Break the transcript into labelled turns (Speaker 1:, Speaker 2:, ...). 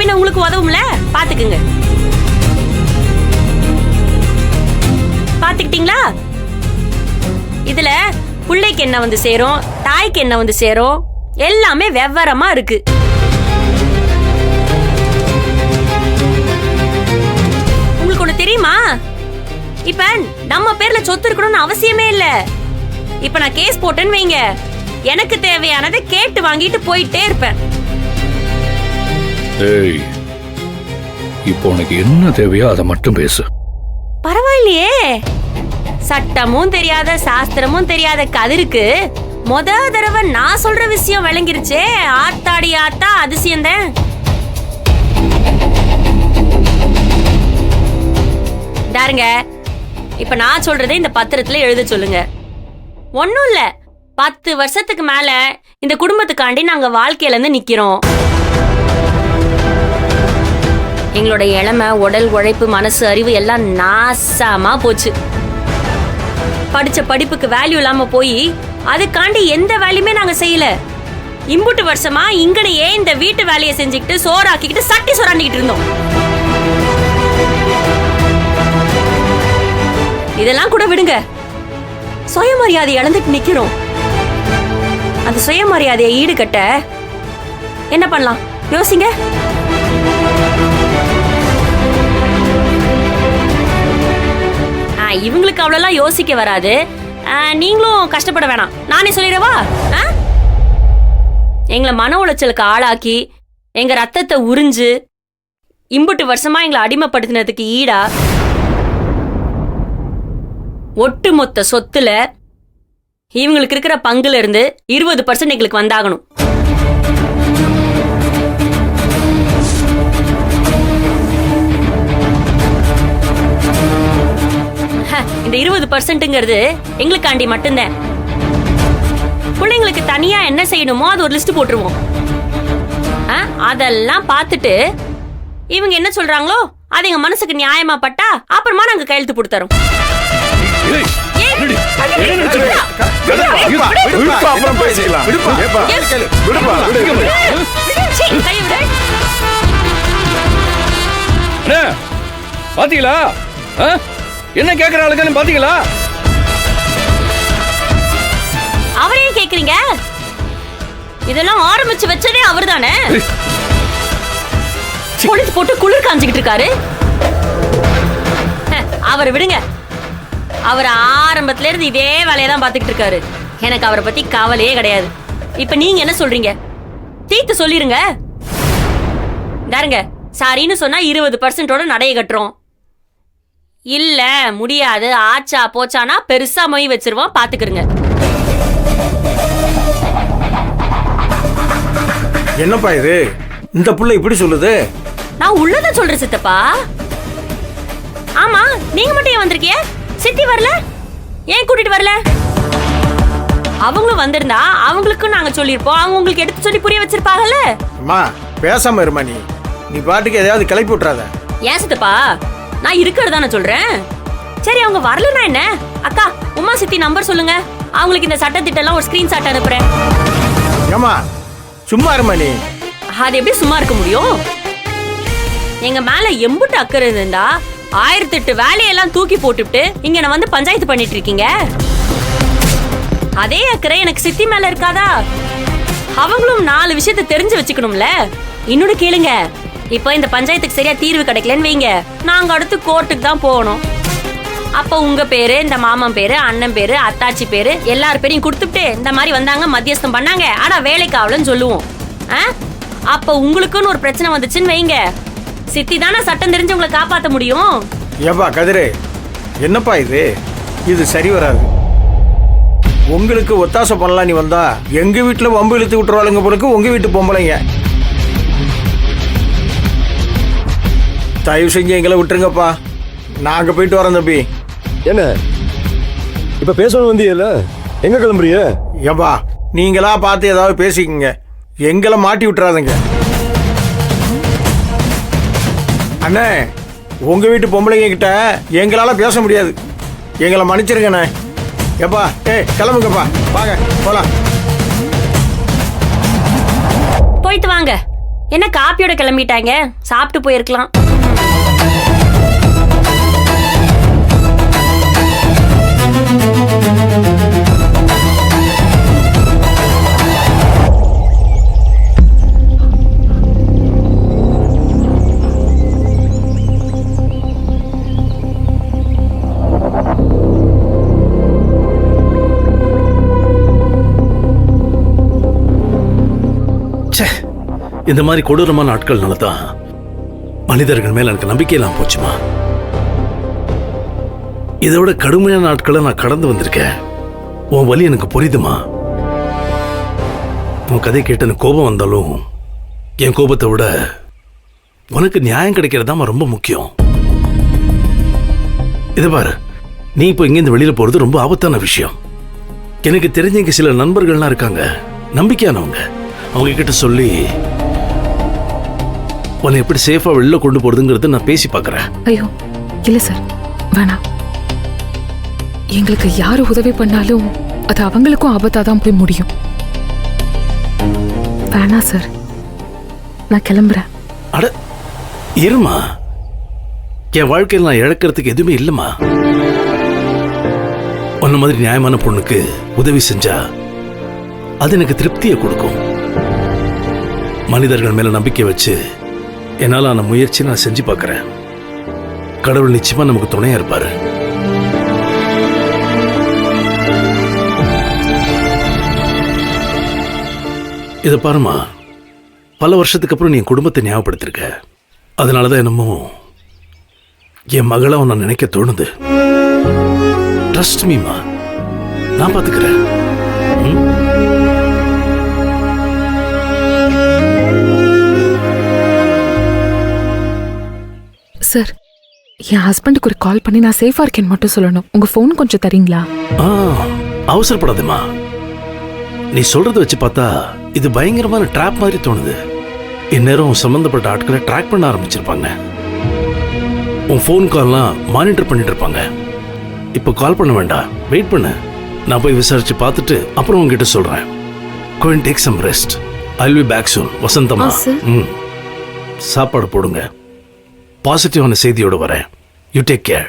Speaker 1: பின்ன உங்களுக்கு உதவும்ல, பாத்துக்குங்க. பாத்துக்கிட்டீங்களா? இதுல பிள்ளைக்கு என்ன வந்து சேரும், தாய்க்கு என்ன வந்து சேரும், எல்லாமே வெவ்வரமா இருக்கு. உங்களுக்கு ஒண்ணு தெரியுமா? இப்ப நம்ம பேர்ல சொத்து இருக்கணும்னு அவசியமே இல்ல. இப்ப நான் கேஸ் போட்டேன்னு வைங்க, எனக்கு தேவையானதை கேட்டு வாங்கிட்டு போயிட்டே இருப்பேன்.
Speaker 2: ஏய், இப்போ உனக்கு என்ன தேவையோ அதை மட்டும் பேசு.
Speaker 1: பரவாயில்லையே, சட்டமும் தெரியாத சாஸ்திரமும் தெரியாத கதிருக்கு முத தடவை நான் சொல்ற விஷயம் விளங்கிருச்சே. ஆத்தாடி ஆத்தா, அதிசயம்தான். தாருங்க, இப்ப நான் சொல்றதை இந்த பத்திரத்துல எழுத சொல்லுங்க. ஒண்ணும் இல்ல, 10 வருஷத்துக்கு மேல இந்த குடும்பத்துக்காண்டி நாங்க வாழ்க்கையில இருந்து நிக்கிறோம். எங்களோட இளமை, உடல் உழைப்பு, மனசு, அறிவு எல்லாம் நாசமா போச்சு. படிச்ச படிப்புக்கு வேல்யூ இல்லாம போய் அதுக்காண்டி எந்த வேலையுமே நாங்க செய்யல. இம்புட்டு வருஷமா இங்கனையே இந்த வீட்டு வேலையை செஞ்சுக்கிட்டு சோறாக்கிக்கிட்டு சட்டி சோறாண்டிக்கிட்டு இருந்தோம். இதெல்லாம் கூட விடுங்க, சுயமரியாதை இழந்துட்டு நிக்கிறோம். அந்த சுயமரியாதையை ஈடுகட்ட என்ன பண்ணலாம் யோசிங்க. இவங்களுக்கு அவ்வளவு யோசிக்க வராது. நீங்களும் கஷ்டப்பட வேணாம், நானே சொல்லிடவா? எங்களை மன உளைச்சலுக்கு ஆளாக்கி எங்க ரத்தத்தை உறிஞ்சு இம்புட்டு வருஷமா எங்களை அடிமைப்படுத்தினதுக்கு ஈடா ஒட்டுமொத்த சொத்துல இவங்களுக்கு இருக்கிற பங்குல இருந்து 20% எங்களுக்கு வந்தாகணும். இந்த 20%ங்கிறது எங்களுக்காண்டி மட்டும்தான். பிள்ளைங்களுக்கு தனியா என்ன செய்யணுமோ அது ஒரு லிஸ்ட் போட்டுருவோம். அதெல்லாம் பார்த்துட்டு இவங்க என்ன சொல்றாங்களோ அது எங்க மனசுக்கு நியாயமா பட்டா அப்புறமா நாங்க கையெழுத்து போட்டுத்தரோம்.
Speaker 2: பாத்தீங்களா என்ன கேக்குற ஆளுக்கு? பாத்தீங்களா?
Speaker 1: அவரையே கேக்குறீங்க? இதெல்லாம் ஆரம்பிச்சு வச்சதே அவர் தானே. பொழுது போட்டு குளிர் காஞ்சிக்கிட்டு இருக்காரு. அவரை விடுங்க, அவர் ஆரம்பத்துல இருந்து இதே வேலையை தான் பாத்துக்கிட்டு இருக்காரு. எனக்கு அவரை பத்தி கவலையே கிடையாது. இப்ப நீங்க என்ன சொல்றீங்க? தீர்த்து சொல்லிருங்க. தாருங்க, சாரின்னு சொன்னா 20%ஓட நடைய கட்டுறோம். இல்ல முடியாது, ஆச்சா போச்சானா பெருசா மொய் வச்சிருவோம், பாத்துக்கிறங்க.
Speaker 3: என்னப்பா இது, இந்த புள்ள இப்படி சொல்லுது?
Speaker 1: நான் உள்ளத சொல்றேன் சித்தப்பா. ஆமா, நீங்க மட்டும் ஏன் வந்திருக்கீங்க? சித்தி வரல, ஏன் கூட்டிட்டு வரல? அவங்களும் வந்திருந்தா அவங்களுக்கும் நாங்க சொல்லிருப்போம், அவங்க உங்களுக்கு எடுத்து சொல்லி புரிய வச்சிருப்பாங்கல்ல.
Speaker 3: அம்மா பேசாம இருமா, நீ பாட்டுக்கு எதையாவது கிளப்பி விட்டுறாத.
Speaker 1: ஏன் சித்தப்பா, நான் இருக்கிறதான சொல்றேன். சரி, அவங்க வரலன்னா என்ன? அக்கா, உமா சித்தி நம்பர் சொல்லுங்க, அவங்களுக்கு இந்த சட்டத்திட்டெல்லாம் ஒரு ஸ்கிரீன்ஷாட் அனுப்புறேன்.
Speaker 3: ஏமா சும்மா இருமா நீ.
Speaker 1: அது எப்படி சும்மா இருக்க முடியும்? எங்க மேல எம்புட்டு அக்கறை இருந்தா 1008 வேலையெல்லாம் தூக்கி போட்டுட்டு இங்க நான் வந்து பஞ்சாயத்து பண்ணிட்டு இருக்கீங்க. அதே அக்கறை எனக்கு சித்தி மேல இருக்காதா? அவங்களும் 4 விஷயத்தை தெரிஞ்சு வச்சுக்கணும்ல. இன்னொன்னு கேளுங்க, இப்போ இந்த பஞ்சாயத்துக்கு சரியா தீர்வு கிடைக்கலன்னு வைங்க, நாங்க அடுத்து கோர்ட்டுக்கு தான் போகணும். அப்ப உங்க பேரு, இந்த மாமன் பேரு, அண்ணன் பேரு, அத்தாச்சி பேரு, எல்லார் பேரையும் கொடுத்துட்டு இந்த மாதிரி வந்தாங்க, மத்தியஸ்தம் பண்ணாங்க, ஆனா வேலைக்கு ஆகலன்னு சொல்லுவோம். அப்ப உங்களுக்குன்னு ஒரு பிரச்சனை வந்துச்சுன்னு வைங்க, சித்தி தானே சட்டம் தெரிஞ்சு உங்களை காப்பாற்ற முடியும்.
Speaker 3: ஏப்பா கதிரே, என்னப்பா இது சரி வராது. உங்களுக்கு ஒத்தாசை பண்ணலாம் நீ வந்தா எங்க வீட்டுல வம்பு இழுத்து விட்டுருவாளுங்க பொழுது உங்க வீட்டு பொம்பளைங்க. தயவு செஞ்சு எங்களை விட்டுருங்கப்பா, நாங்க போயிட்டு வரோம் தம்பி.
Speaker 4: என்ன இப்ப பேசணும் வந்தியல்ல, எங்க கிளம்புறிய?
Speaker 3: ஏப்பா நீங்களா பார்த்து ஏதாவது பேசிக்கங்க, எங்களை மாட்டி விட்டுறாதுங்க. அண்ணே, உங்க வீட்டு பொம்பளைங்க கிட்ட எங்களால பேச முடியாது, எங்களை மன்னிச்சிருங்கண்ணே. ஏப்பா கிளம்புங்கப்பா, வாங்க போலாம்.
Speaker 1: போயிட்டு வாங்க, என்ன காப்பியோட கிளம்பிட்டாங்க, சாப்பிட்டு போயிருக்கலாம்.
Speaker 5: இந்த மாதிரி கொடூரமான நாட்கள்னால தான் மனிதர்கள் மேல எனக்கு நம்பிக்கை இல்லாம போச்சுமா. இதை விட கடுமையான நாட்களை நான் கடந்து வந்திருக்கேன். உன் வலி எனக்கு புரியுதுமா. உன் கதை கேட்டு எனக்கு கோபம் வந்தாலும் என் கோபத்தை விட உனக்கு நியாயம் கிடைக்கிறதாமா ரொம்ப முக்கியம். இதை பாரு, நீ இப்போ இங்கேருந்து வெளியில போறது ரொம்ப ஆபத்தான விஷயம். எனக்கு தெரிஞ்ச இங்க சில நண்பர்கள்லாம் இருக்காங்க, நம்பிக்கையானவங்க. அவங்க கிட்ட சொல்லி உன்னை எப்படி சேஃபா வெளில கொண்டு போறதுங்கிறது நான் பேசி பார்க்கறேன்.
Speaker 6: ஐயோ இல்ல சார், வேணாம். எங்களுக்கு யாரு உதவி பண்ணாலும் அது அவங்களுக்கும் ஆபத்தா தான் போய் முடியும். வேணாம் சார், நான் கிளம்புறேன்.
Speaker 5: அட இருமா, என் வாழ்க்கையில் நான் இழக்கிறதுக்கு எதுவுமே இல்லைம்மா. உன்ன மாதிரி நியாயமான பொண்ணுக்கு உதவி செஞ்சா அது எனக்கு திருப்தியை கொடுக்கும். மனிதர்கள் மேல நம்பிக்கை வச்சு என்னால் ஆன முயற்சி நான் செஞ்சு பார்க்கறேன். கடவுள் நிச்சயமா நமக்கு துணையா இருப்பாரு. இதை பாருமா, பல வருஷத்துக்கு அப்புறம் நீ என் குடும்பத்தை ஞாபகப்படுத்திருக்க. அதனாலதான் என்னமோ என் மகளை நான் நினைக்க தோணுது. ட்ரஸ்ட் மீமா, நான் பாத்துக்கிறேன்.
Speaker 6: சார், என் ஹஸ்பண்டுக்கு ஒரு கால் பண்ணி நான் சேஃபா இருக்கேன்னு மட்டும் சொல்லணும். உங்க ஃபோன் கொஞ்சம் தரீங்களா?
Speaker 5: அவசரப்படாதேம்மா. நீ சொல்றத வச்சு பார்த்தா இது பயங்கரமான ட்ராப் மாதிரி தோணுது. இந்நேரம் சம்பந்தப்பட்ட ஆட்களை ட்ராக் பண்ண ஆரம்பிச்சிருப்பாங்க. உன் ஃபோன் கால்லாம் மானிட்டர் பண்ணிட்டு இருப்பாங்க. இப்போ கால் பண்ண வேண்டாம், வெயிட் பண்ணு. நான் போய் விசாரிச்சு பார்த்துட்டு அப்புறம் உங்ககிட்ட சொல்றேன். Go and take some rest. I'll be back soon. Vasanthamma, சாப்பாடு போடுங்க. பாசிட்டிவான செய்தியோட வரேன். You take care.